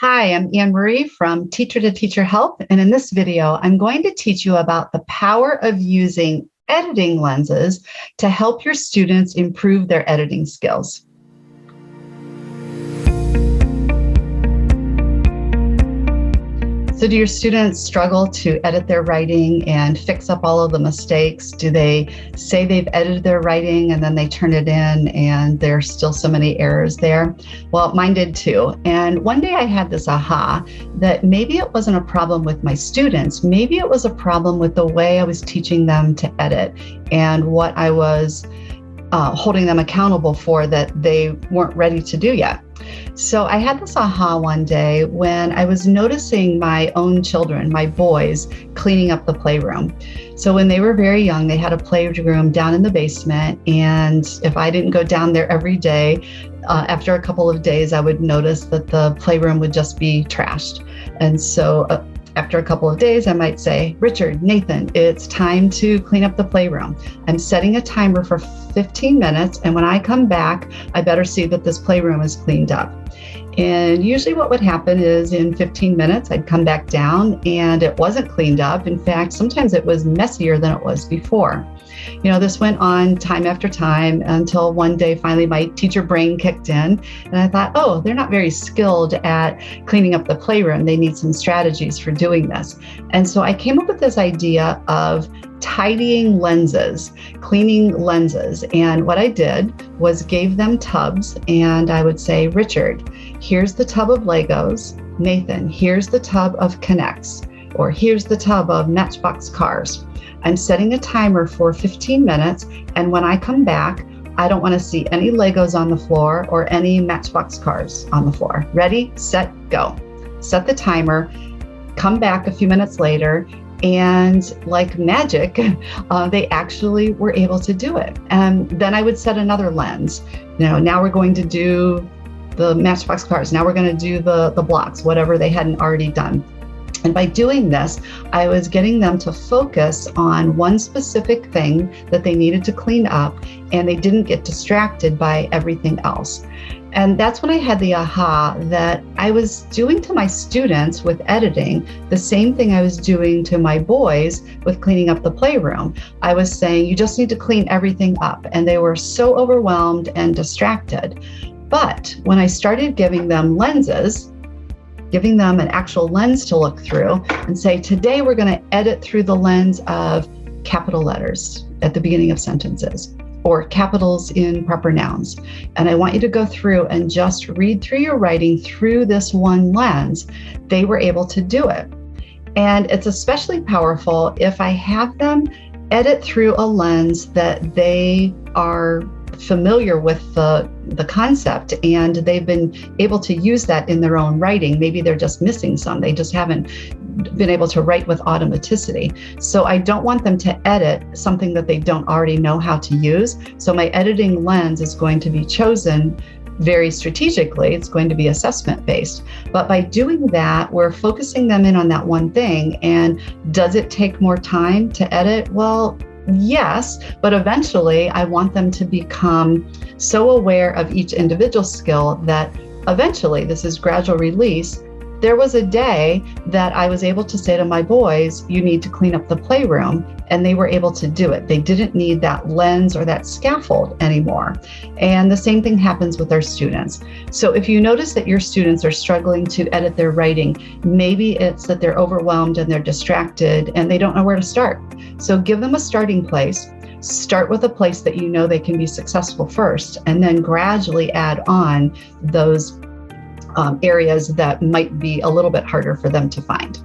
Hi, I'm Anne Marie from Teacher to Teacher Help, and in this video, I'm going to teach you about the power of using editing lenses to help your students improve their editing skills. So do your students struggle to edit their writing and fix up all of the mistakes? Do they say they've edited their writing and then they turn it in and there's still so many errors there? Well, mine did too. And one day I had this aha that maybe it wasn't a problem with my students. Maybe it was a problem with the way I was teaching them to edit and what I was holding them accountable for that they weren't ready to do yet. So I had this aha one day when I was noticing my own children, my boys, cleaning up the playroom. So when they were very young, they had a playroom down in the basement. And if I didn't go down there every day, after a couple of days, I would notice that the playroom would just be trashed. And so after a couple of days, I might say, Richard, Nathan, it's time to clean up the playroom. I'm setting a timer for 15 minutes. And when I come back, I better see that this playroom is cleaned up. And usually what would happen is in 15 minutes, I'd come back down and it wasn't cleaned up. In fact, sometimes it was messier than it was before. You know, this went on time after time until one day finally my teacher brain kicked in and I thought, oh, they're not very skilled at cleaning up the playroom. They need some strategies for doing this. And so I came up with this idea of tidying lenses, cleaning lenses. And what I did was gave them tubs and I would say, Richard, here's the tub of Legos. Nathan, here's the tub of K'NEX, or here's the tub of Matchbox cars. I'm setting a timer for 15 minutes. And when I come back, I don't want to see any Legos on the floor or any Matchbox cars on the floor. Ready, set, go. Set the timer, come back a few minutes later, and like magic, they actually were able to do it. And then I would set another lens. You know, now we're going to do the Matchbox cars. Now we're going to do the blocks, whatever they hadn't already done. And by doing this, I was getting them to focus on one specific thing that they needed to clean up, and they didn't get distracted by everything else. And that's when I had the aha that I was doing to my students with editing the same thing I was doing to my boys with cleaning up the playroom. I was saying, you just need to clean everything up. And they were so overwhelmed and distracted. But when I started giving them lenses, giving them an actual lens to look through and say, today we're going to edit through the lens of capital letters at the beginning of sentences or capitals in proper nouns. And I want you to go through and just read through your writing through this one lens. They were able to do it. And it's especially powerful if I have them edit through a lens that they are familiar with the concept and they've been able to use that in their own writing. Maybe they're just missing some. They just haven't been able to write with automaticity. So I don't want them to edit something that they don't already know how to use. So my editing lens is going to be chosen very strategically. It's going to be assessment based. But by doing that, we're focusing them in on that one thing. And does it take more time to edit? Well, yes, but eventually I want them to become so aware of each individual skill that eventually, this is gradual release, there was a day that I was able to say to my boys, you need to clean up the playroom, and they were able to do it. They didn't need that lens or that scaffold anymore. And the same thing happens with our students. So if you notice that your students are struggling to edit their writing, maybe it's that they're overwhelmed and they're distracted and they don't know where to start. So give them a starting place. Start with a place that you know they can be successful first, and then gradually add on those areas that might be a little bit harder for them to find.